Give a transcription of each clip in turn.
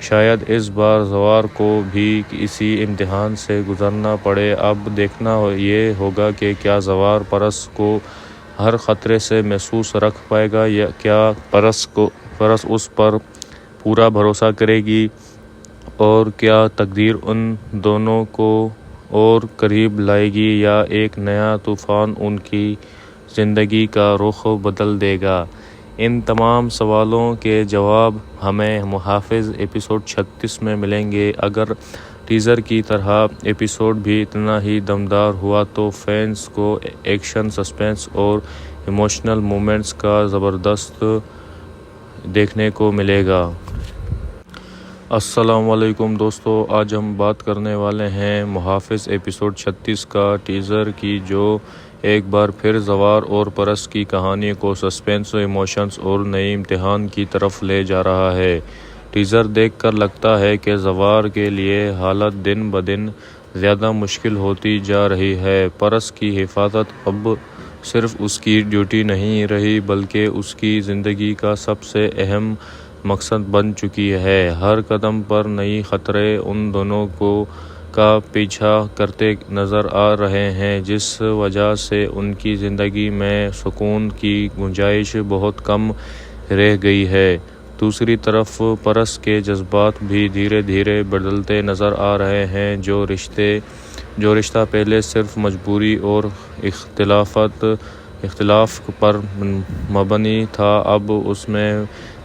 شاید اس بار زوار کو بھی اسی امتحان سے گزرنا پڑے۔ اب دیکھنا یہ ہوگا کہ کیا زوار پرس کو ہر خطرے سے محفوظ رکھ پائے گا یا کیا پرس اس پر پورا بھروسہ کرے گی، اور کیا تقدیر ان دونوں کو اور قریب لائے گی یا ایک نیا طوفان ان کی زندگی کا رخ بدل دے گا۔ ان تمام سوالوں کے جواب ہمیں محافظ ایپیسوڈ 36 میں ملیں گے۔ اگر ٹیزر کی طرح ایپیسوڈ بھی اتنا ہی دمدار ہوا تو فینس کو ایکشن، سسپینس اور ایموشنل مومنٹس کا زبردست دیکھنے کو ملے گا۔ السلام علیکم دوستو، آج ہم بات کرنے والے ہیں محافظ ایپیسوڈ 36 کا ٹیزر کی، جو ایک بار پھر زوار اور پرس کی کہانی کو سسپینس، ایموشنز اور نئی امتحان کی طرف لے جا رہا ہے۔ ٹیزر دیکھ کر لگتا ہے کہ زوار کے لیے حالت دن بدن زیادہ مشکل ہوتی جا رہی ہے۔ پرس کی حفاظت اب صرف اس کی ڈیوٹی نہیں رہی بلکہ اس کی زندگی کا سب سے اہم مقصد بن چکی ہے۔ ہر قدم پر نئی خطرے ان دونوں کا پیچھا کرتے نظر آ رہے ہیں، جس وجہ سے ان کی زندگی میں سکون کی گنجائش بہت کم رہ گئی ہے۔ دوسری طرف پرس کے جذبات بھی دھیرے دھیرے بدلتے نظر آ رہے ہیں۔ جو رشتہ پہلے صرف مجبوری اور اختلاف پر مبنی تھا، اب اس میں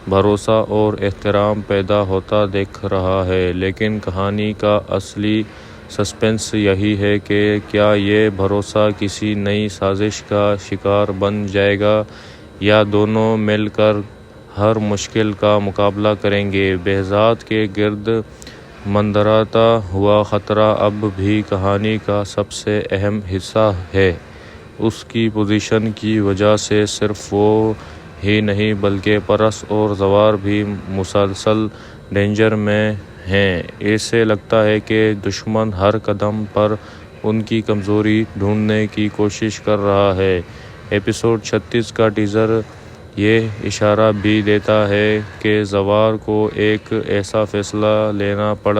بھروسہ اور احترام پیدا ہوتا دکھ رہا ہے۔ لیکن کہانی کا اصلی سسپنس یہی ہے کہ کیا یہ بھروسہ کسی نئی سازش کا شکار بن جائے گا یا دونوں مل کر ہر مشکل کا مقابلہ کریں گے۔ بہزاد کے گرد منڈراتا ہوا خطرہ اب بھی کہانی کا سب سے اہم حصہ ہے۔ اس کی پوزیشن کی وجہ سے صرف وہ ہی نہیں بلکہ پرس اور زوار بھی مسلسل ڈینجر میں ہیں۔ ایسے لگتا ہے کہ دشمن ہر قدم پر ان کی کمزوری ڈھونڈنے کی کوشش کر رہا ہے۔ ایپیسوڈ 36 کا ٹیزر یہ اشارہ بھی دیتا ہے کہ زوار کو ایک ایسا فیصلہ لینا پڑ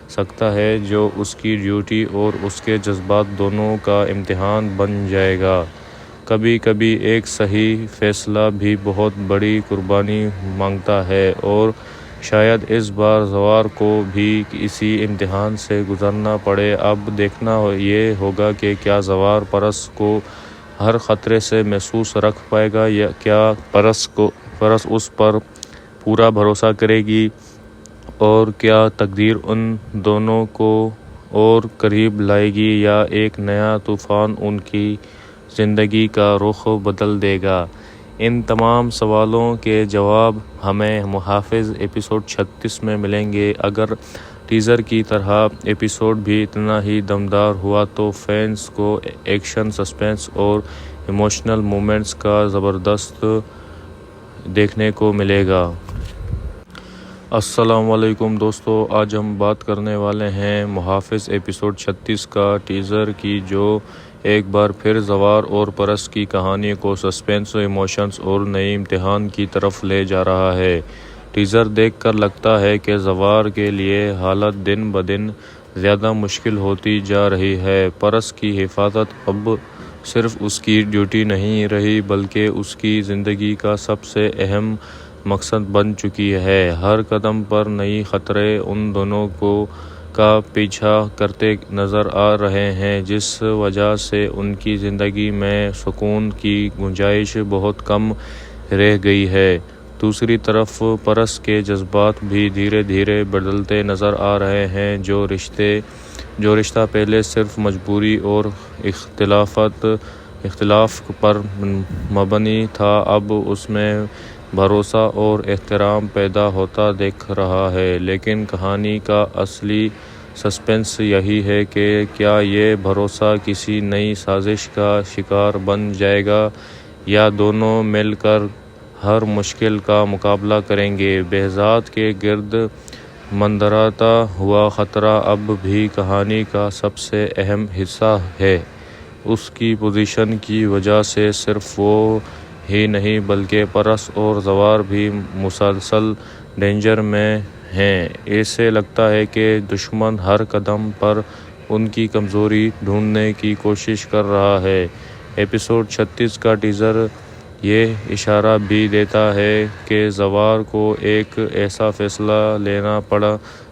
سکتا ہے جو اس کی ڈیوٹی اور اس کے جذبات دونوں کا امتحان بن جائے گا۔ کبھی کبھی ایک صحیح فیصلہ بھی بہت بڑی قربانی مانگتا ہے، اور شاید اس بار زوار کو بھی اسی امتحان سے گزرنا پڑے۔ اب دیکھنا یہ ہوگا کہ کیا زوار پرس کو ہر خطرے سے محفوظ رکھ پائے گا یا کیا پرس اس پر پورا بھروسہ کرے گی، اور کیا تقدیر ان دونوں کو اور قریب لائے گی یا ایک نیا طوفان ان کی زندگی کا رخ بدل دے گا۔ ان تمام سوالوں کے جواب ہمیں محافظ ایپیسوڈ 36 میں ملیں گے۔ اگر ٹیزر کی طرح ایپیسوڈ بھی اتنا ہی دمدار ہوا تو فینس کو ایکشن، سسپینس اور ایموشنل مومنٹس کا زبردست دیکھنے کو ملے گا۔ السلام علیکم دوستو، آج ہم بات کرنے والے ہیں محافظ ایپیسوڈ 36 کا ٹیزر کی، جو ایک بار پھر زوار اور پرس کی کہانی کو سسپینس، ایموشنز اور نئی امتحان کی طرف لے جا رہا ہے۔ ٹیزر دیکھ کر لگتا ہے کہ زوار کے لیے حالت دن بدن زیادہ مشکل ہوتی جا رہی ہے۔ پرس کی حفاظت اب صرف اس کی ڈیوٹی نہیں رہی بلکہ اس کی زندگی کا سب سے اہم مقصد بن چکی ہے۔ ہر قدم پر نئی خطرے ان دونوں کا پیچھا کرتے نظر آ رہے ہیں، جس وجہ سے ان کی زندگی میں سکون کی گنجائش بہت کم رہ گئی ہے۔ دوسری طرف پرس کے جذبات بھی دھیرے دھیرے بدلتے نظر آ رہے ہیں۔ جو رشتہ پہلے صرف مجبوری اور اختلاف پر مبنی تھا، اب اس میں بھروسہ اور احترام پیدا ہوتا دکھ رہا ہے۔ لیکن کہانی کا اصلی سسپنس یہی ہے کہ کیا یہ بھروسہ کسی نئی سازش کا شکار بن جائے گا یا دونوں مل کر ہر مشکل کا مقابلہ کریں گے۔ بہزاد کے گرد منڈراتا ہوا خطرہ اب بھی کہانی کا سب سے اہم حصہ ہے۔ اس کی پوزیشن کی وجہ سے صرف وہ ہی نہیں بلکہ پرس اور زوار بھی مسلسل ڈینجر میں ہیں۔ ایسے لگتا ہے کہ دشمن ہر قدم پر ان کی کمزوری ڈھونڈنے کی کوشش کر رہا ہے۔ ایپیسوڈ 36 کا ٹیزر یہ اشارہ بھی دیتا ہے کہ زوار کو ایک ایسا فیصلہ لینا پڑ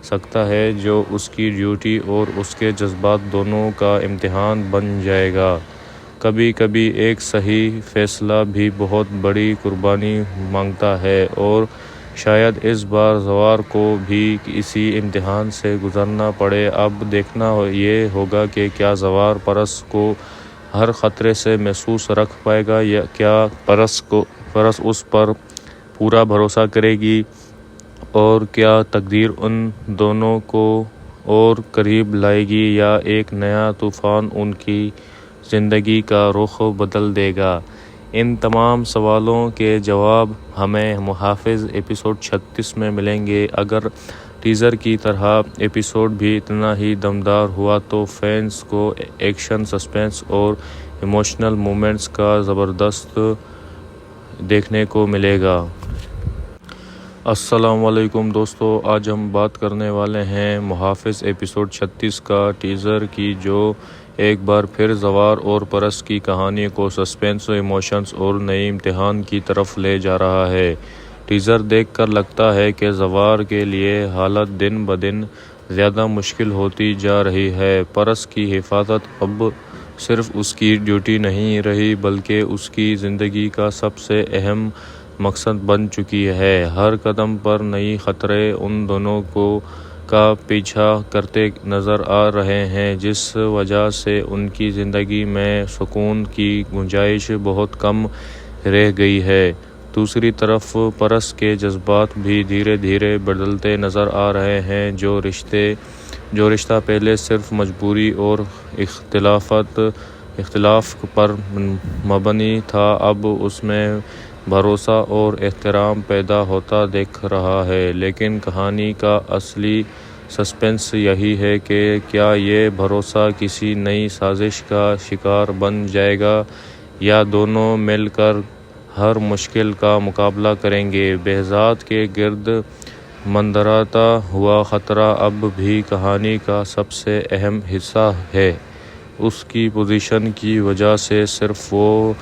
سکتا ہے جو اس کی ڈیوٹی اور اس کے جذبات دونوں کا امتحان بن جائے گا۔ کبھی کبھی ایک صحیح فیصلہ بھی بہت بڑی قربانی مانگتا ہے اور شاید اس بار زوار کو بھی اسی امتحان سے گزرنا پڑے۔ اب دیکھنا یہ ہوگا کہ کیا زوار پرس کو ہر خطرے سے محفوظ رکھ پائے گا یا کیا پرس اس پر پورا بھروسہ کرے گی، اور کیا تقدیر ان دونوں کو اور قریب لائے گی یا ایک نیا طوفان ان کی زندگی کا رخ بدل دے گا۔ ان تمام سوالوں کے جواب ہمیں محافظ ایپیسوڈ 36 میں ملیں گے۔ اگر ٹیزر کی طرح ایپیسوڈ بھی اتنا ہی دمدار ہوا تو فینس کو ایکشن، سسپینس اور ایموشنل مومنٹس کا زبردست دیکھنے کو ملے گا۔ السلام علیکم دوستو، آج ہم بات کرنے والے ہیں محافظ ایپیسوڈ 36 کا ٹیزر کی، جو ایک بار پھر زوار اور پرس کی کہانی کو سسپینس، ایموشنز اور نئی امتحان کی طرف لے جا رہا ہے۔ ٹیزر دیکھ کر لگتا ہے کہ زوار کے لیے حالت دن بدن زیادہ مشکل ہوتی جا رہی ہے۔ پرس کی حفاظت اب صرف اس کی ڈیوٹی نہیں رہی بلکہ اس کی زندگی کا سب سے اہم مقصد بن چکی ہے۔ ہر قدم پر نئی خطرے ان دونوں کا پیچھا کرتے نظر آ رہے ہیں، جس وجہ سے ان کی زندگی میں سکون کی گنجائش بہت کم رہ گئی ہے۔ دوسری طرف پرس کے جذبات بھی دھیرے دھیرے بدلتے نظر آ رہے ہیں۔ جو رشتہ پہلے صرف مجبوری اور اختلاف پر مبنی تھا، اب اس میں بھروسہ اور احترام پیدا ہوتا دکھ رہا ہے۔ لیکن کہانی کا اصلی سسپنس یہی ہے کہ کیا یہ بھروسہ کسی نئی سازش کا شکار بن جائے گا یا دونوں مل کر ہر مشکل کا مقابلہ کریں گے۔ بہزاد کے گرد منڈراتا ہوا خطرہ اب بھی کہانی کا سب سے اہم حصہ ہے۔ اس کی پوزیشن کی وجہ سے صرف وہ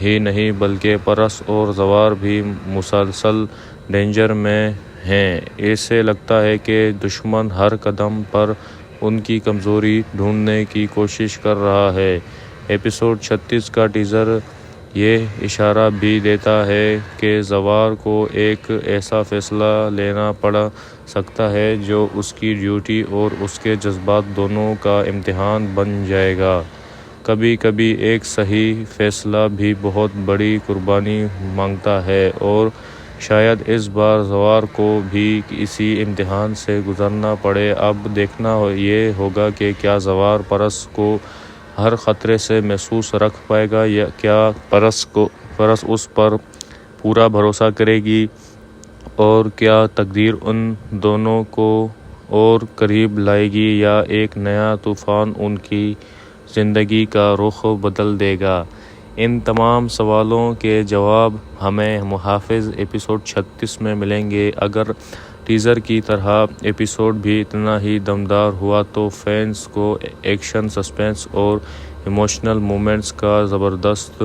ہی نہیں بلکہ پرس اور زوار بھی مسلسل ڈینجر میں ہیں۔ ایسے لگتا ہے کہ دشمن ہر قدم پر ان کی کمزوری ڈھونڈنے کی کوشش کر رہا ہے۔ ایپیسوڈ 36 کا ٹیزر یہ اشارہ بھی دیتا ہے کہ زوار کو ایک ایسا فیصلہ لینا پڑ سکتا ہے جو اس کی ڈیوٹی اور اس کے جذبات دونوں کا امتحان بن جائے گا۔ کبھی کبھی ایک صحیح فیصلہ بھی بہت بڑی قربانی مانگتا ہے اور شاید اس بار زوار کو بھی اسی امتحان سے گزرنا پڑے۔ اب دیکھنا یہ ہوگا کہ کیا زوار پرس کو ہر خطرے سے محفوظ رکھ پائے گا یا کیا پرس اس پر پورا بھروسہ کرے گی، اور کیا تقدیر ان دونوں کو اور قریب لائے گی یا ایک نیا طوفان ان کی زندگی کا رخ بدل دے گا۔ ان تمام سوالوں کے جواب ہمیں محافظ ایپیسوڈ 36 میں ملیں گے۔ اگر ٹیزر کی طرح ایپیسوڈ بھی اتنا ہی دمدار ہوا تو فینس کو ایکشن، سسپینس اور ایموشنل مومنٹس کا زبردست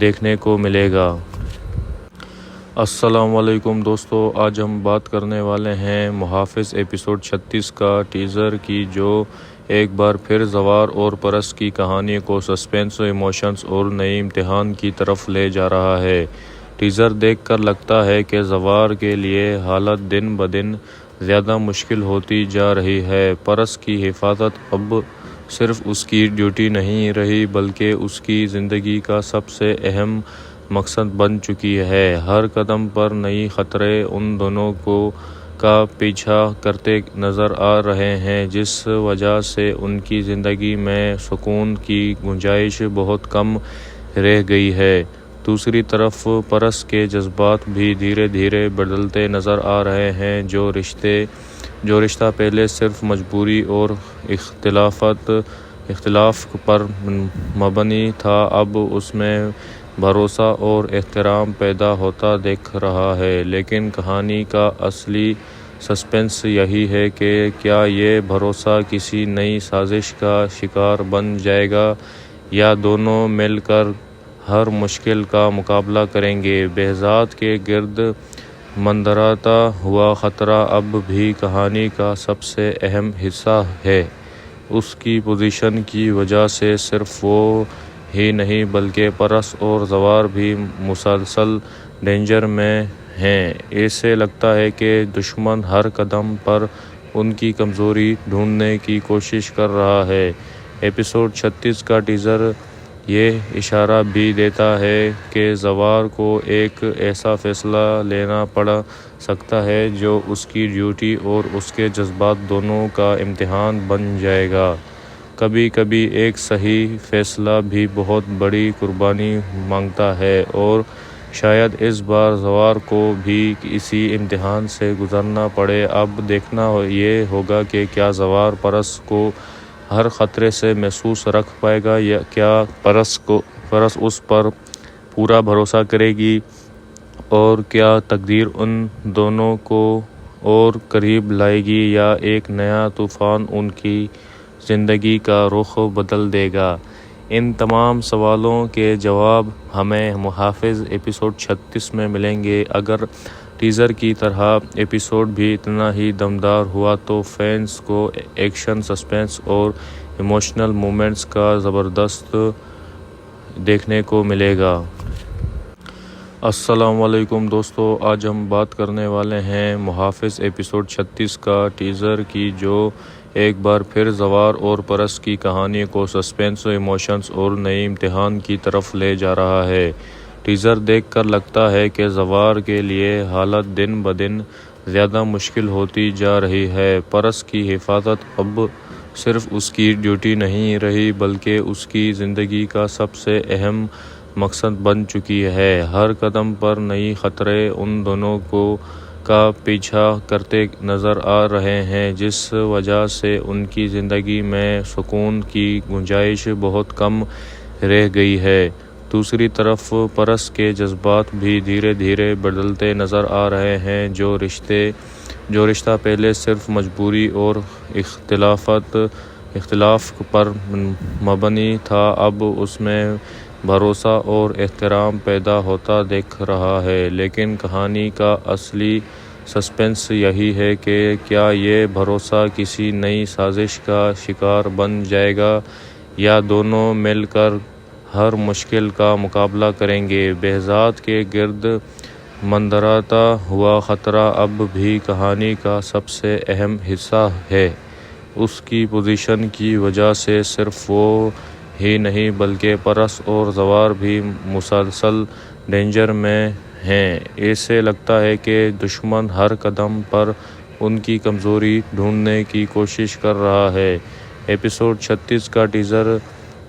دیکھنے کو ملے گا۔ السلام علیکم دوستو، آج ہم بات کرنے والے ہیں محافظ ایپیسوڈ 36 کا ٹیزر کی، جو ایک بار پھر زوار اور پرس کی کہانی کو سسپینس، ایموشنز اور نئی امتحان کی طرف لے جا رہا ہے۔ ٹیزر دیکھ کر لگتا ہے کہ زوار کے لیے حالت دن بدن زیادہ مشکل ہوتی جا رہی ہے۔ پرس کی حفاظت اب صرف اس کی ڈیوٹی نہیں رہی بلکہ اس کی زندگی کا سب سے اہم مقصد بن چکی ہے۔ ہر قدم پر نئی خطرے ان دونوں کا پیچھا کرتے نظر آ رہے ہیں، جس وجہ سے ان کی زندگی میں سکون کی گنجائش بہت کم رہ گئی ہے۔ دوسری طرف پرس کے جذبات بھی دھیرے دھیرے بدلتے نظر آ رہے ہیں۔ جو رشتہ پہلے صرف مجبوری اور اختلاف پر مبنی تھا، اب اس میں بھروسہ اور احترام پیدا ہوتا دکھ رہا ہے۔ لیکن کہانی کا اصلی سسپنس یہی ہے کہ کیا یہ بھروسہ کسی نئی سازش کا شکار بن جائے گا یا دونوں مل کر ہر مشکل کا مقابلہ کریں گے۔ بہزاد کے گرد منڈراتا ہوا خطرہ اب بھی کہانی کا سب سے اہم حصہ ہے۔ اس کی پوزیشن کی وجہ سے صرف وہ ہی نہیں بلکہ پرس اور زوار بھی مسلسل ڈینجر میں ہیں۔ ایسے لگتا ہے کہ دشمن ہر قدم پر ان کی کمزوری ڈھونڈنے کی کوشش کر رہا ہے۔ ایپیسوڈ 36 کا ٹیزر یہ اشارہ بھی دیتا ہے کہ زوار کو ایک ایسا فیصلہ لینا پڑ سکتا ہے جو اس کی ڈیوٹی اور اس کے جذبات دونوں کا امتحان بن جائے گا۔ کبھی کبھی ایک صحیح فیصلہ بھی بہت بڑی قربانی مانگتا ہے اور شاید اس بار زوار کو بھی اسی امتحان سے گزرنا پڑے۔ اب دیکھنا یہ ہوگا کہ کیا زوار پرس کو ہر خطرے سے محفوظ رکھ پائے گا یا کیا پرس اس پر پورا بھروسہ کرے گی، اور کیا تقدیر ان دونوں کو اور قریب لائے گی یا ایک نیا طوفان ان کی زندگی کا رخ بدل دے گا۔ ان تمام سوالوں کے جواب ہمیں محافظ ایپیسوڈ 36 میں ملیں گے۔ اگر ٹیزر کی طرح ایپیسوڈ بھی اتنا ہی دمدار ہوا تو فینس کو ایکشن، سسپنس اور ایموشنل مومنٹس کا زبردست دیکھنے کو ملے گا۔ السلام علیکم دوستو، آج ہم بات کرنے والے ہیں محافظ ایپیسوڈ 36 کا ٹیزر کی، جو ایک بار پھر زوار اور پرس کی کہانی کو سسپنس، ایموشنز اور نئی امتحان کی طرف لے جا رہا ہے۔ ٹیزر دیکھ کر لگتا ہے کہ زوار کے لیے حالت دن بدن زیادہ مشکل ہوتی جا رہی ہے۔ پرس کی حفاظت اب صرف اس کی ڈیوٹی نہیں رہی بلکہ اس کی زندگی کا سب سے اہم مقصد بن چکی ہے۔ ہر قدم پر نئی خطرے ان دونوں کا پیچھا کرتے نظر آ رہے ہیں، جس وجہ سے ان کی زندگی میں سکون کی گنجائش بہت کم رہ گئی ہے۔ دوسری طرف پرس کے جذبات بھی دھیرے دھیرے بدلتے نظر آ رہے ہیں۔ جو رشتہ پہلے صرف مجبوری اور اختلاف پر مبنی تھا، اب اس میں بھروسہ اور احترام پیدا ہوتا دکھ رہا ہے۔ لیکن کہانی کا اصلی سسپنس یہی ہے کہ کیا یہ بھروسہ کسی نئی سازش کا شکار بن جائے گا یا دونوں مل کر ہر مشکل کا مقابلہ کریں گے۔ بہزاد کے گرد منڈراتا ہوا خطرہ اب بھی کہانی کا سب سے اہم حصہ ہے۔ اس کی پوزیشن کی وجہ سے صرف وہ ہی نہیں بلکہ پرس اور زوار بھی مسلسل ڈینجر میں ہیں۔ ایسے لگتا ہے کہ دشمن ہر قدم پر ان کی کمزوری ڈھونڈنے کی کوشش کر رہا ہے۔ ایپیسوڈ 36 کا ٹیزر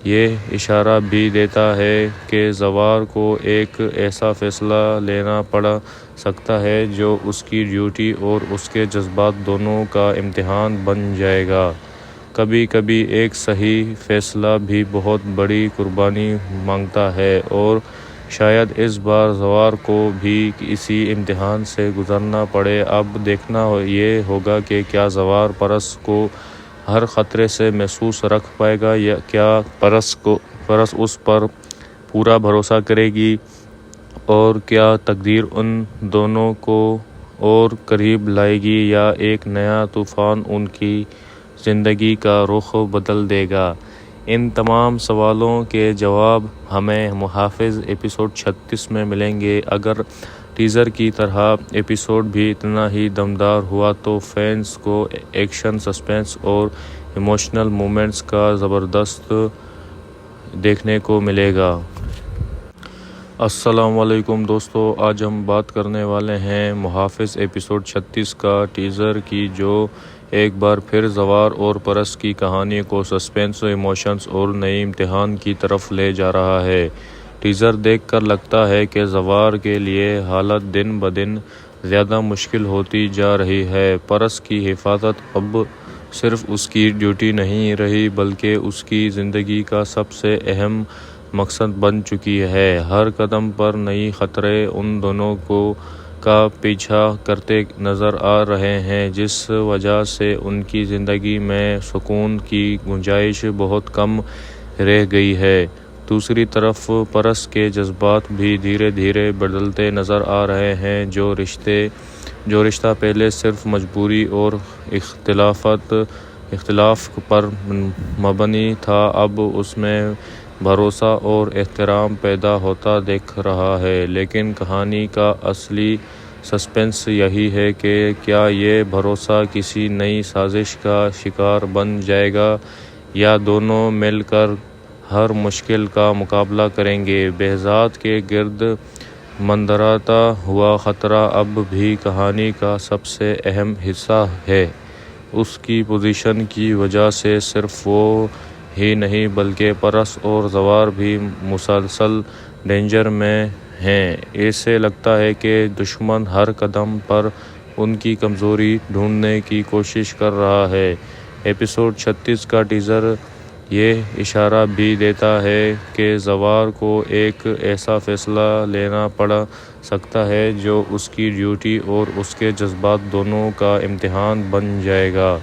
یہ اشارہ بھی دیتا ہے کہ زوار کو ایک ایسا فیصلہ لینا پڑ سکتا ہے جو اس کی ڈیوٹی اور اس کے جذبات دونوں کا امتحان بن جائے گا۔ کبھی کبھی ایک صحیح فیصلہ بھی بہت بڑی قربانی مانگتا ہے اور شاید اس بار زوار کو بھی اسی امتحان سے گزرنا پڑے۔ اب دیکھنا یہ ہوگا کہ کیا زوار پرس کو ہر خطرے سے محفوظ رکھ پائے گا یا کیا پرس اس پر پورا بھروسہ کرے گی، اور کیا تقدیر ان دونوں کو اور قریب لائے گی یا ایک نیا طوفان ان کی زندگی کا رخ بدل دے گا۔ ان تمام سوالوں کے جواب ہمیں محافظ ایپیسوڈ 36 میں ملیں گے۔ اگر ٹیزر کی طرح ایپیسوڈ بھی اتنا ہی دمدار ہوا تو فینس کو ایکشن، سسپنس اور ایموشنل مومنٹس کا زبردست دیکھنے کو ملے گا۔ السلام علیکم دوستو، آج ہم بات کرنے والے ہیں محافظ ایپیسوڈ 36 کا ٹیزر کی، جو ایک بار پھر زوار اور پرس کی کہانی کو سسپنس، ایموشنز اور نئی امتحان کی طرف لے جا رہا ہے۔ ٹیزر دیکھ کر لگتا ہے کہ زوار کے لیے حالت دن بدن زیادہ مشکل ہوتی جا رہی ہے۔ پرس کی حفاظت اب صرف اس کی ڈیوٹی نہیں رہی بلکہ اس کی زندگی کا سب سے اہم مقصد بن چکی ہے۔ ہر قدم پر نئی خطرے ان دونوں کا پیچھا کرتے نظر آ رہے ہیں، جس وجہ سے ان کی زندگی میں سکون کی گنجائش بہت کم رہ گئی ہے۔ دوسری طرف پرس کے جذبات بھی دھیرے دھیرے بدلتے نظر آ رہے ہیں۔ جو رشتہ پہلے صرف مجبوری اور اختلاف پر مبنی تھا، اب اس میں بھروسہ اور احترام پیدا ہوتا دکھ رہا ہے۔ لیکن کہانی کا اصلی سسپنس یہی ہے کہ کیا یہ بھروسہ کسی نئی سازش کا شکار بن جائے گا یا دونوں مل کر ہر مشکل کا مقابلہ کریں گے۔ بہزاد کے گرد منڈراتا ہوا خطرہ اب بھی کہانی کا سب سے اہم حصہ ہے۔ اس کی پوزیشن کی وجہ سے صرف وہ ہی نہیں بلکہ پرس اور زوار بھی مسلسل ڈینجر میں ہیں۔ ایسے لگتا ہے کہ دشمن ہر قدم پر ان کی کمزوری ڈھونڈنے کی کوشش کر رہا ہے۔ ایپیسوڈ 36 کا ٹیزر یہ اشارہ بھی دیتا ہے کہ زوار کو ایک ایسا فیصلہ لینا پڑ سکتا ہے جو اس کی ڈیوٹی اور اس کے جذبات دونوں کا امتحان بن جائے گا۔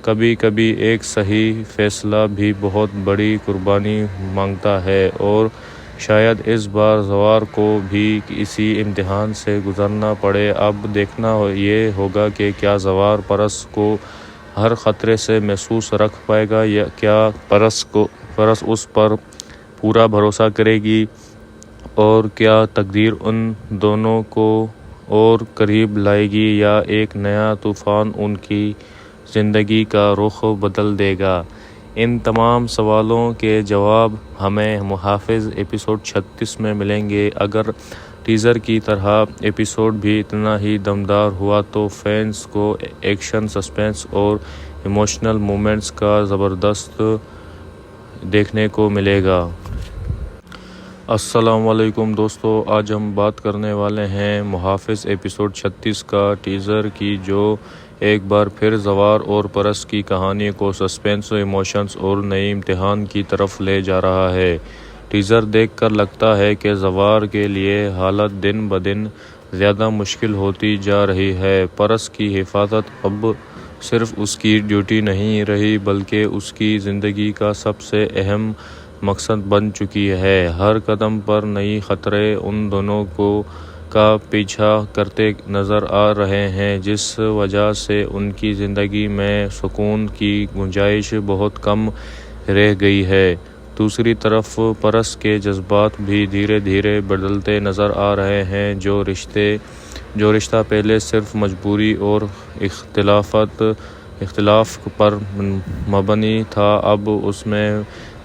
کبھی کبھی ایک صحیح فیصلہ بھی بہت بڑی قربانی مانگتا ہے، اور شاید اس بار زوار کو بھی اسی امتحان سے گزرنا پڑے۔ اب دیکھنا یہ ہوگا کہ کیا زوار پرس کو ہر خطرے سے محفوظ رکھ پائے گا یا کیا پرس اس پر پورا بھروسہ کرے گی، اور کیا تقدیر ان دونوں کو اور قریب لائے گی یا ایک نیا طوفان ان کی زندگی کا رخ بدل دے گا۔ ان تمام سوالوں کے جواب ہمیں محافظ ایپیسوڈ 36 میں ملیں گے۔ اگر ٹیزر کی طرح ایپیسوڈ بھی اتنا ہی دمدار ہوا تو فینس کو ایکشن، سسپنس اور ایموشنل مومنٹس کا زبردست دیکھنے کو ملے گا۔ السلام علیکم دوستو، آج ہم بات کرنے والے ہیں محافظ ایپیسوڈ 36 کا ٹیزر کی، جو ایک بار پھر زوار اور پرس کی کہانی کو سسپنس، ایموشنز اور نئی امتحان کی طرف لے جا رہا ہے۔ ٹیزر دیکھ کر لگتا ہے کہ زوار کے لیے حالت دن بدن زیادہ مشکل ہوتی جا رہی ہے۔ پرس کی حفاظت اب صرف اس کی ڈیوٹی نہیں رہی بلکہ اس کی زندگی کا سب سے اہم مقصد بن چکی ہے۔ ہر قدم پر نئی خطرے ان دونوں کا پیچھا کرتے نظر آ رہے ہیں، جس وجہ سے ان کی زندگی میں سکون کی گنجائش بہت کم رہ گئی ہے۔ دوسری طرف پرس کے جذبات بھی دھیرے دھیرے بدلتے نظر آ رہے ہیں۔ جو رشتہ پہلے صرف مجبوری اور اختلاف پر مبنی تھا، اب اس میں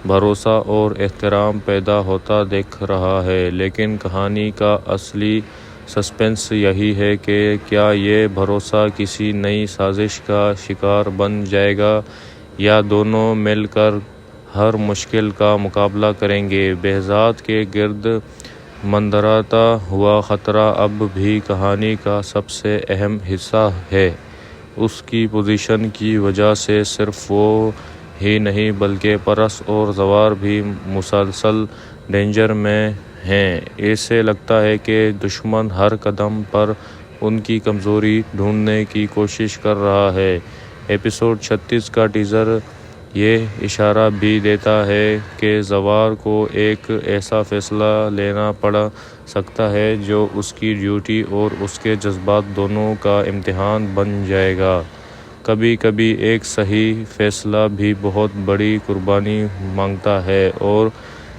بھروسہ اور احترام پیدا ہوتا دکھ رہا ہے۔ لیکن کہانی کا اصلی سسپنس یہی ہے کہ کیا یہ بھروسہ کسی نئی سازش کا شکار بن جائے گا یا دونوں مل کر ہر مشکل کا مقابلہ کریں گے۔ بہزاد کے گرد منڈراتا ہوا خطرہ اب بھی کہانی کا سب سے اہم حصہ ہے۔ اس کی پوزیشن کی وجہ سے صرف وہ ہی نہیں بلکہ پرس اور زوار بھی مسلسل ڈینجر میں ہیں۔ ایسے لگتا ہے کہ دشمن ہر قدم پر ان کی کمزوری ڈھونڈنے کی کوشش کر رہا ہے۔ ایپیسوڈ 36 کا ٹیزر یہ اشارہ بھی دیتا ہے کہ زوار کو ایک ایسا فیصلہ لینا پڑ سکتا ہے جو اس کی ڈیوٹی اور اس کے جذبات دونوں کا امتحان بن جائے گا۔ کبھی کبھی ایک صحیح فیصلہ بھی بہت بڑی قربانی مانگتا ہے، اور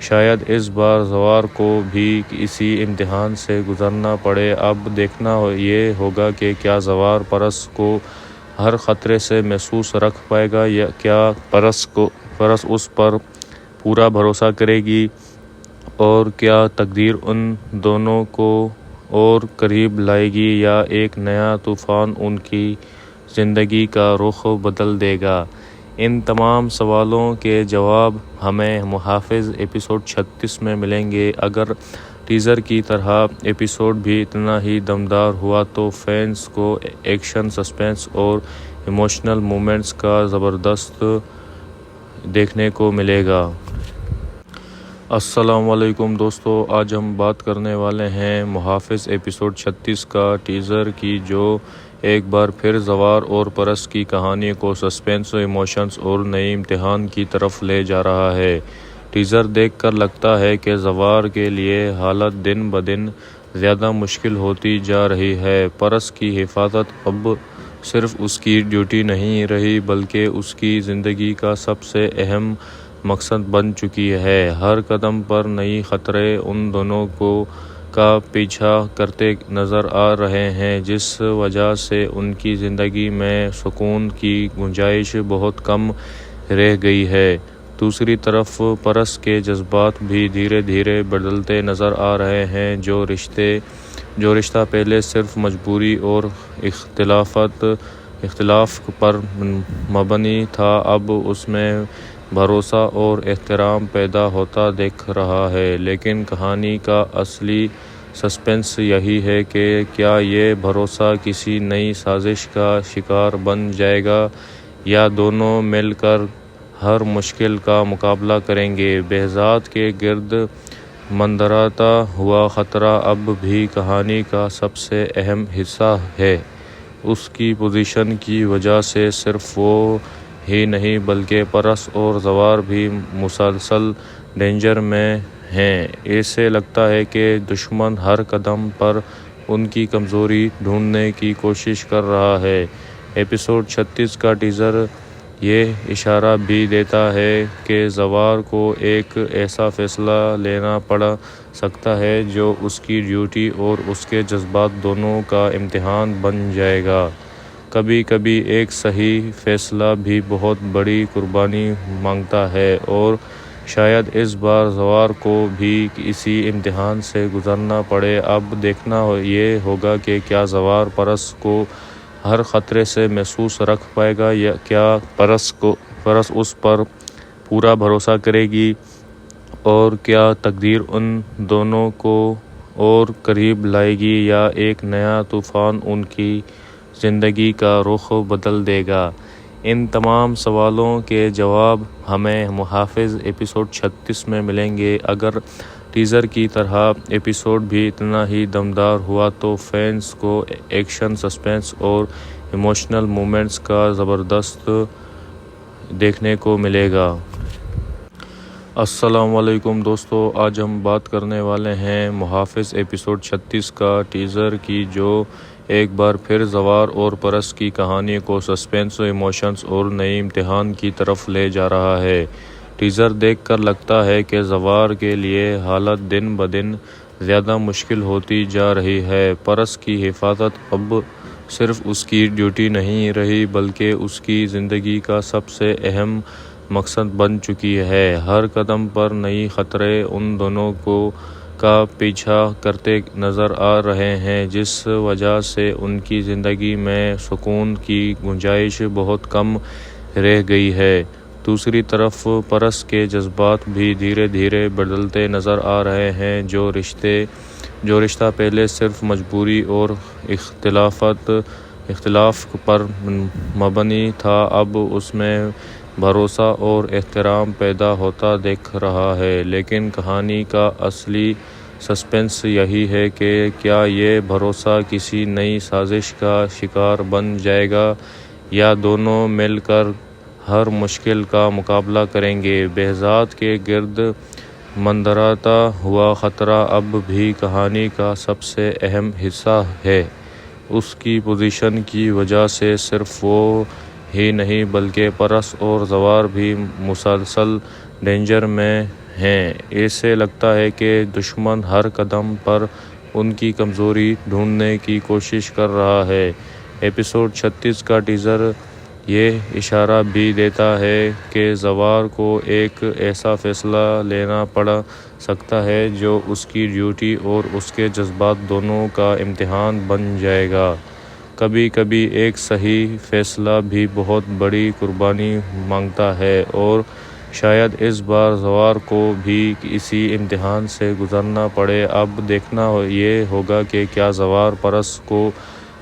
شاید اس بار زوار کو بھی اسی امتحان سے گزرنا پڑے۔ اب دیکھنا یہ ہوگا کہ کیا زوار پرس کو ہر خطرے سے محفوظ رکھ پائے گا یا کیا پرس اس پر پورا بھروسہ کرے گی، اور کیا تقدیر ان دونوں کو اور قریب لائے گی یا ایک نیا طوفان ان کی زندگی کا رخ بدل دے گا۔ ان تمام سوالوں کے جواب ہمیں محافظ ایپیسوڈ 36 میں ملیں گے۔ اگر ٹیزر کی طرح ایپیسوڈ بھی اتنا ہی دمدار ہوا تو فینس کو ایکشن، سسپنس اور ایموشنل مومنٹس کا زبردست دیکھنے کو ملے گا۔ السلام علیکم دوستو، آج ہم بات کرنے والے ہیں محافظ ایپیسوڈ 36 کا ٹیزر کی، جو ایک بار پھر زوار اور پرس کی کہانی کو سسپینس، ایموشنز اور نئی امتحان کی طرف لے جا رہا ہے۔ ٹیزر دیکھ کر لگتا ہے کہ زوار کے لیے حالت دن بدن زیادہ مشکل ہوتی جا رہی ہے۔ پرس کی حفاظت اب صرف اس کی ڈیوٹی نہیں رہی بلکہ اس کی زندگی کا سب سے اہم مقصد بن چکی ہے۔ ہر قدم پر نئی خطرے ان دونوں کا پیچھا کرتے نظر آ رہے ہیں، جس وجہ سے ان کی زندگی میں سکون کی گنجائش بہت کم رہ گئی ہے۔ دوسری طرف پرس کے جذبات بھی دھیرے دھیرے بدلتے نظر آ رہے ہیں۔ جو رشتہ پہلے صرف مجبوری اور اختلاف پر مبنی تھا، اب اس میں بھروسہ اور احترام پیدا ہوتا دکھ رہا ہے۔ لیکن کہانی کا اصلی سسپنس یہی ہے کہ کیا یہ بھروسہ کسی نئی سازش کا شکار بن جائے گا یا دونوں مل کر ہر مشکل کا مقابلہ کریں گے۔ بہزاد کے گرد منڈراتا ہوا خطرہ اب بھی کہانی کا سب سے اہم حصہ ہے۔ اس کی پوزیشن کی وجہ سے صرف وہ ہی نہیں بلکہ پرس اور زوار بھی مسلسل ڈینجر میں ہیں۔ ایسے لگتا ہے کہ دشمن ہر قدم پر ان کی کمزوری ڈھونڈنے کی کوشش کر رہا ہے۔ ایپیسوڈ 36 کا ٹیزر یہ اشارہ بھی دیتا ہے کہ زوار کو ایک ایسا فیصلہ لینا پڑ سکتا ہے جو اس کی ڈیوٹی اور اس کے جذبات دونوں کا امتحان بن جائے گا۔ کبھی کبھی ایک صحیح فیصلہ بھی بہت بڑی قربانی مانگتا ہے، اور شاید اس بار زوار کو بھی اسی امتحان سے گزرنا پڑے۔ اب دیکھنا یہ ہوگا کہ کیا زوار پرس کو ہر خطرے سے محفوظ رکھ پائے گا یا کیا پرس اس پر پورا بھروسہ کرے گی، اور کیا تقدیر ان دونوں کو اور قریب لائے گی یا ایک نیا طوفان ان کی زندگی کا رخ بدل دے گا۔ ان تمام سوالوں کے جواب ہمیں محافظ ایپیسوڈ 36 میں ملیں گے۔ اگر ٹیزر کی طرح ایپیسوڈ بھی اتنا ہی دمدار ہوا تو فینس کو ایکشن، سسپینس اور ایموشنل مومنٹس کا زبردست دیکھنے کو ملے گا۔ السلام علیکم دوستو، آج ہم بات کرنے والے ہیں محافظ ایپیسوڈ 36 کا ٹیزر کی، جو ایک بار پھر زوار اور پرس کی کہانی کو سسپینس، ایموشنز اور نئی امتحان کی طرف لے جا رہا ہے۔ ٹیزر دیکھ کر لگتا ہے کہ زوار کے لیے حالت دن بدن زیادہ مشکل ہوتی جا رہی ہے۔ پرس کی حفاظت اب صرف اس کی ڈیوٹی نہیں رہی بلکہ اس کی زندگی کا سب سے اہم مقصد بن چکی ہے۔ ہر قدم پر نئی خطرے ان دونوں کا پیچھا کرتے نظر آ رہے ہیں، جس وجہ سے ان کی زندگی میں سکون کی گنجائش بہت کم رہ گئی ہے۔ دوسری طرف پرس کے جذبات بھی دھیرے دھیرے بدلتے نظر آ رہے ہیں۔ جو رشتہ پہلے صرف مجبوری اور اختلاف پر مبنی تھا، اب اس میں بھروسہ اور احترام پیدا ہوتا دکھ رہا ہے۔ لیکن کہانی کا اصلی سسپنس یہی ہے کہ کیا یہ بھروسہ کسی نئی سازش کا شکار بن جائے گا یا دونوں مل کر ہر مشکل کا مقابلہ کریں گے۔ بہزاد کے گرد منڈراتا ہوا خطرہ اب بھی کہانی کا سب سے اہم حصہ ہے۔ اس کی پوزیشن کی وجہ سے صرف وہ ہی نہیں بلکہ پرس اور زوار بھی مسلسل ڈینجر میں ہیں۔ ایسے لگتا ہے کہ دشمن ہر قدم پر ان کی کمزوری ڈھونڈنے کی کوشش کر رہا ہے۔ ایپیسوڈ 36 کا ٹیزر یہ اشارہ بھی دیتا ہے کہ زوار کو ایک ایسا فیصلہ لینا پڑ سکتا ہے جو اس کی ڈیوٹی اور اس کے جذبات دونوں کا امتحان بن جائے گا۔ کبھی کبھی ایک صحیح فیصلہ بھی بہت بڑی قربانی مانگتا ہے، اور شاید اس بار زوار کو بھی اسی امتحان سے گزرنا پڑے۔ اب دیکھنا یہ ہوگا کہ کیا زوار پرس کو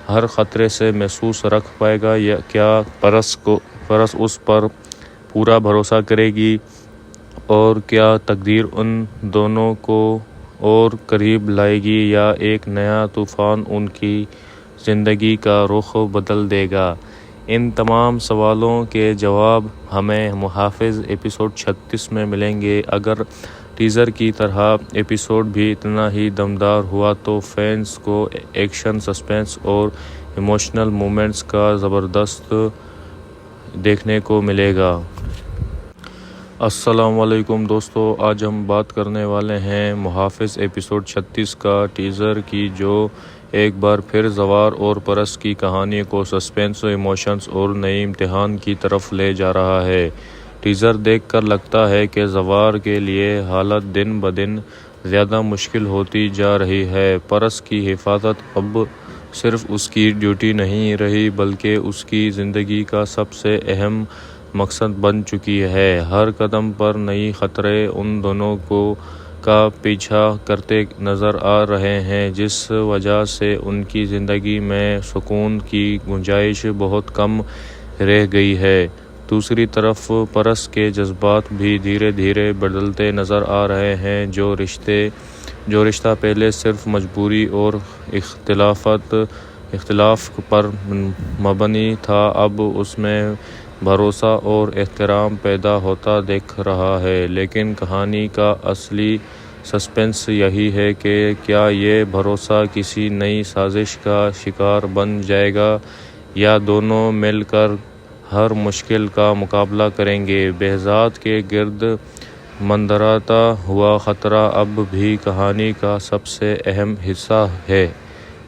ہر خطرے سے محفوظ رکھ پائے گا یا کیا پرس اس پر پورا بھروسہ کرے گی، اور کیا تقدیر ان دونوں کو اور قریب لائے گی یا ایک نیا طوفان ان کی زندگی کا رخ بدل دے گا؟ ان تمام سوالوں کے جواب ہمیں محافظ ایپیسوڈ 36 میں ملیں گے۔ اگر ٹیزر کی طرح ایپیسوڈ بھی اتنا ہی دمدار ہوا تو فینس کو ایکشن، سسپینس اور ایموشنل مومنٹس کا زبردست دیکھنے کو ملے گا۔ السلام علیکم دوستو، آج ہم بات کرنے والے ہیں محافظ ایپیسوڈ 36 کا ٹیزر کی، جو ایک بار پھر زوار اور پرس کی کہانی کو سسپینس، ایموشنز اور نئی امتحان کی طرف لے جا رہا ہے۔ ٹیزر دیکھ کر لگتا ہے کہ زوار کے لیے حالت دن بدن زیادہ مشکل ہوتی جا رہی ہے۔ پرس کی حفاظت اب صرف اس کی ڈیوٹی نہیں رہی بلکہ اس کی زندگی کا سب سے اہم مقصد بن چکی ہے۔ ہر قدم پر نئی خطرے ان دونوں کا پیچھا کرتے نظر آ رہے ہیں، جس وجہ سے ان کی زندگی میں سکون کی گنجائش بہت کم رہ گئی ہے۔ دوسری طرف پرس کے جذبات بھی دھیرے دھیرے بدلتے نظر آ رہے ہیں۔ جو رشتہ پہلے صرف مجبوری اور اختلاف پر مبنی تھا، اب اس میں بھروسہ اور احترام پیدا ہوتا دکھ رہا ہے۔ لیکن کہانی کا اصلی سسپنس یہی ہے کہ کیا یہ بھروسہ کسی نئی سازش کا شکار بن جائے گا یا دونوں مل کر ہر مشکل کا مقابلہ کریں گے۔ بہزاد کے گرد منڈراتا ہوا خطرہ اب بھی کہانی کا سب سے اہم حصہ ہے۔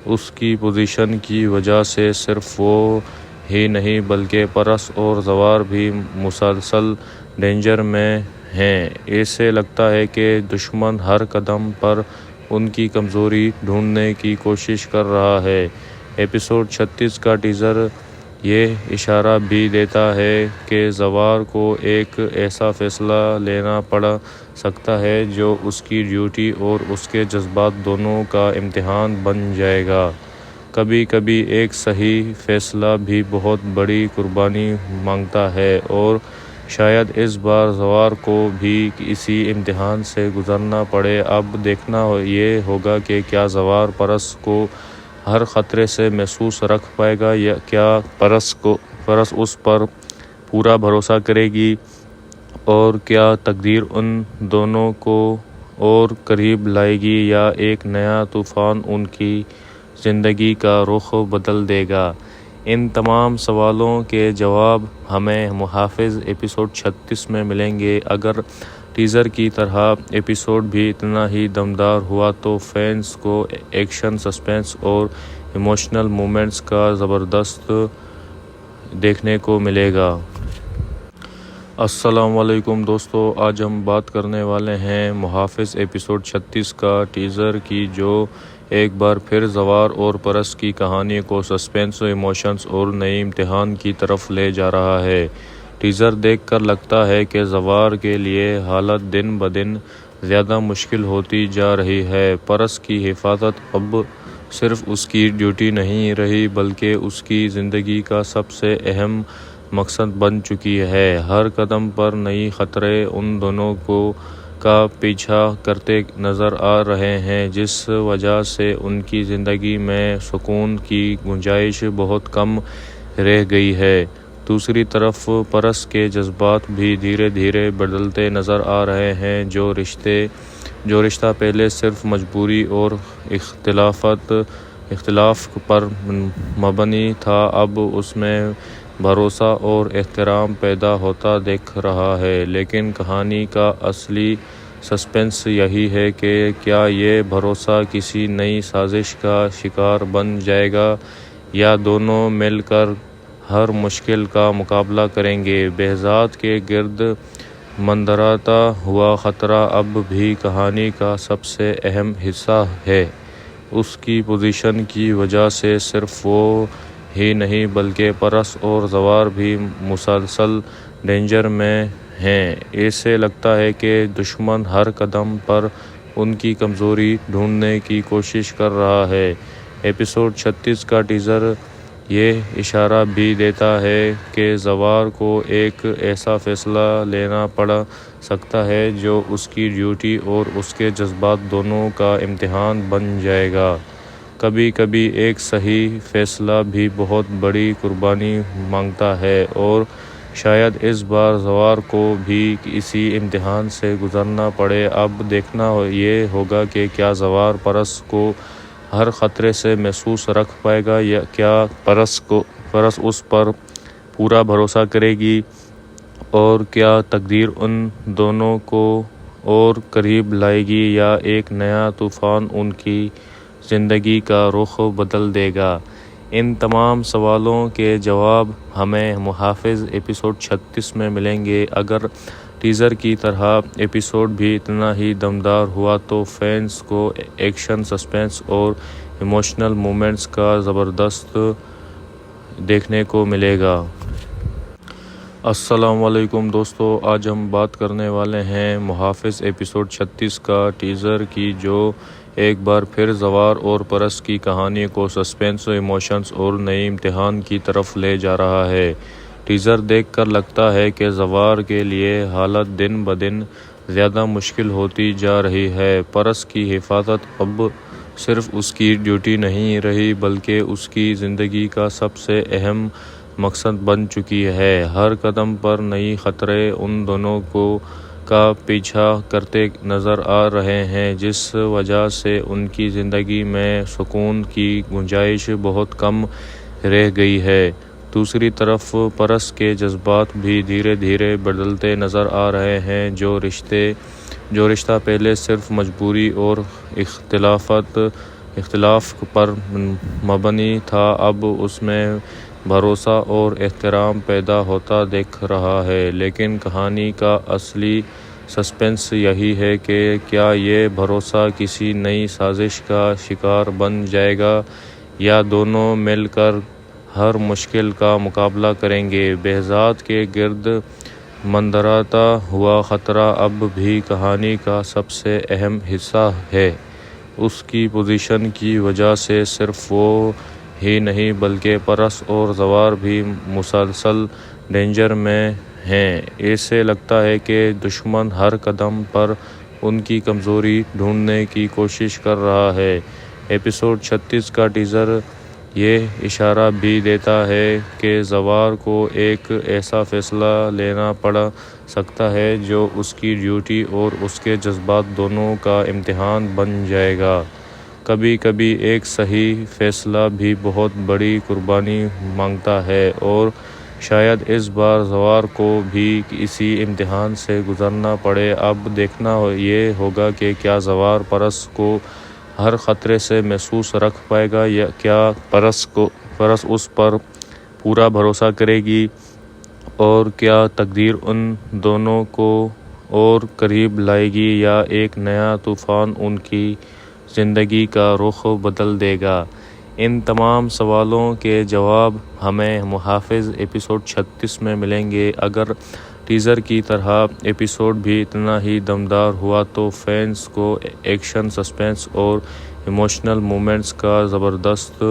اس کی پوزیشن کی وجہ سے صرف وہ ہی نہیں بلکہ پرس اور زوار بھی مسلسل ڈینجر میں ہیں۔ ایسے لگتا ہے کہ دشمن ہر قدم پر ان کی کمزوری ڈھونڈنے کی کوشش کر رہا ہے۔ ایپیسوڈ 36 کا ٹیزر یہ اشارہ بھی دیتا ہے کہ زوار کو ایک ایسا فیصلہ لینا پڑ سکتا ہے جو اس کی ڈیوٹی اور اس کے جذبات دونوں کا امتحان بن جائے گا۔ کبھی کبھی ایک صحیح فیصلہ بھی بہت بڑی قربانی مانگتا ہے، اور شاید اس بار زوار کو بھی اسی امتحان سے گزرنا پڑے۔ اب دیکھنا یہ ہوگا کہ کیا زوار پرس کو ہر خطرے سے محفوظ رکھ پائے گا یا کیا پرس اس پر پورا بھروسہ کرے گی، اور کیا تقدیر ان دونوں کو اور قریب لائے گی یا ایک نیا طوفان ان کی زندگی کا رخ بدل دے گا۔ ان تمام سوالوں کے جواب ہمیں محافظ ایپیسوڈ 36 میں ملیں گے۔ اگر ٹیزر کی طرح ایپیسوڈ بھی اتنا ہی دمدار ہوا تو فینس کو ایکشن، سسپینس اور ایموشنل مومنٹس کا زبردست دیکھنے کو ملے گا۔ السلام علیکم دوستو، آج ہم بات کرنے والے ہیں محافظ ایپیسوڈ 36 کا ٹیزر کی، جو ایک بار پھر زوار اور پرس کی کہانی کو سسپینس، ایموشنز اور نئی امتحان کی طرف لے جا رہا ہے۔ ٹیزر دیکھ کر لگتا ہے کہ زوار کے لیے حالت دن بدن زیادہ مشکل ہوتی جا رہی ہے۔ پرس کی حفاظت اب صرف اس کی ڈیوٹی نہیں رہی بلکہ اس کی زندگی کا سب سے اہم مقصد بن چکی ہے۔ ہر قدم پر نئی خطرے ان دونوں کا پیچھا کرتے نظر آ رہے ہیں، جس وجہ سے ان کی زندگی میں سکون کی گنجائش بہت کم رہ گئی ہے۔ دوسری طرف پرس کے جذبات بھی دھیرے دھیرے بدلتے نظر آ رہے ہیں۔ جو رشتہ پہلے صرف مجبوری اور اختلاف پر مبنی تھا، اب اس میں بھروسہ اور احترام پیدا ہوتا دکھ رہا ہے۔ لیکن کہانی کا اصلی سسپنس یہی ہے کہ کیا یہ بھروسہ کسی نئی سازش کا شکار بن جائے گا یا دونوں مل کر ہر مشکل کا مقابلہ کریں گے۔ بہزاد کے گرد منڈراتا ہوا خطرہ اب بھی کہانی کا سب سے اہم حصہ ہے۔ اس کی پوزیشن کی وجہ سے صرف وہ ہی نہیں بلکہ پرس اور زوار بھی مسلسل ڈینجر میں ہیں۔ ایسے لگتا ہے کہ دشمن ہر قدم پر ان کی کمزوری ڈھونڈنے کی کوشش کر رہا ہے۔ ایپیسوڈ 36 کا ٹیزر یہ اشارہ بھی دیتا ہے کہ زوار کو ایک ایسا فیصلہ لینا پڑ سکتا ہے جو اس کی ڈیوٹی اور اس کے جذبات دونوں کا امتحان بن جائے گا۔ کبھی کبھی ایک صحیح فیصلہ بھی بہت بڑی قربانی مانگتا ہے، اور شاید اس بار زوار کو بھی اسی امتحان سے گزرنا پڑے۔ اب دیکھنا یہ ہوگا کہ کیا زوار پرس کو ہر خطرے سے محفوظ رکھ پائے گا، یا کیا پرس اس پر پورا بھروسہ کرے گی، اور کیا تقدیر ان دونوں کو اور قریب لائے گی، یا ایک نیا طوفان ان کی زندگی کا رخ بدل دے گا۔ ان تمام سوالوں کے جواب ہمیں محافظ ایپیسوڈ 36 میں ملیں گے۔ اگر ٹیزر کی طرح ایپیسوڈ بھی اتنا ہی دمدار ہوا تو فینس کو ایکشن، سسپینس اور ایموشنل مومنٹس کا زبردست دیکھنے کو ملے گا۔ السلام علیکم دوستو، آج ہم بات کرنے والے ہیں محافظ ایپیسوڈ 36 کا ٹیزر کی، جو ایک بار پھر زوار اور پرس کی کہانی کو سسپینس، ایموشنز اور نئی امتحان کی طرف لے جا رہا ہے۔ ٹیزر دیکھ کر لگتا ہے کہ زوار کے لیے حالت دن بدن زیادہ مشکل ہوتی جا رہی ہے۔ پرس کی حفاظت اب صرف اس کی ڈیوٹی نہیں رہی، بلکہ اس کی زندگی کا سب سے اہم مقصد بن چکی ہے۔ ہر قدم پر نئی خطرے ان دونوں کا پیچھا کرتے نظر آ رہے ہیں، جس وجہ سے ان کی زندگی میں سکون کی گنجائش بہت کم رہ گئی ہے۔ دوسری طرف پرس کے جذبات بھی دھیرے دھیرے بدلتے نظر آ رہے ہیں۔ جو رشتہ پہلے صرف مجبوری اور اختلاف پر مبنی تھا، اب اس میں بھروسہ اور احترام پیدا ہوتا دکھ رہا ہے۔ لیکن کہانی کا اصلی سسپنس یہی ہے کہ کیا یہ بھروسہ کسی نئی سازش کا شکار بن جائے گا، یا دونوں مل کر ہر مشکل کا مقابلہ کریں گے۔ بہزاد کے گرد منڈراتا ہوا خطرہ اب بھی کہانی کا سب سے اہم حصہ ہے۔ اس کی پوزیشن کی وجہ سے صرف وہ ہی نہیں بلکہ پرس اور زوار بھی مسلسل ڈینجر میں ہیں۔ ایسے لگتا ہے کہ دشمن ہر قدم پر ان کی کمزوری ڈھونڈنے کی کوشش کر رہا ہے۔ ایپیسوڈ 36 کا ٹیزر یہ اشارہ بھی دیتا ہے کہ زوار کو ایک ایسا فیصلہ لینا پڑ سکتا ہے جو اس کی ڈیوٹی اور اس کے جذبات دونوں کا امتحان بن جائے گا۔ کبھی کبھی ایک صحیح فیصلہ بھی بہت بڑی قربانی مانگتا ہے، اور شاید اس بار زوار کو بھی اسی امتحان سے گزرنا پڑے۔ اب دیکھنا یہ ہوگا کہ کیا زوار پرس کو ہر خطرے سے محفوظ رکھ پائے گا، یا کیا پرس اس پر پورا بھروسہ کرے گی، اور کیا تقدیر ان دونوں کو اور قریب لائے گی، یا ایک نیا طوفان ان کی زندگی کا رخ بدل دے گا۔ ان تمام سوالوں کے جواب ہمیں محافظ ایپیسوڈ 36 میں ملیں گے۔ اگر ٹیزر کی طرح ایپیسوڈ بھی اتنا ہی دمدار ہوا تو فینس کو ایکشن، سسپینس اور ایموشنل مومنٹس کا زبردست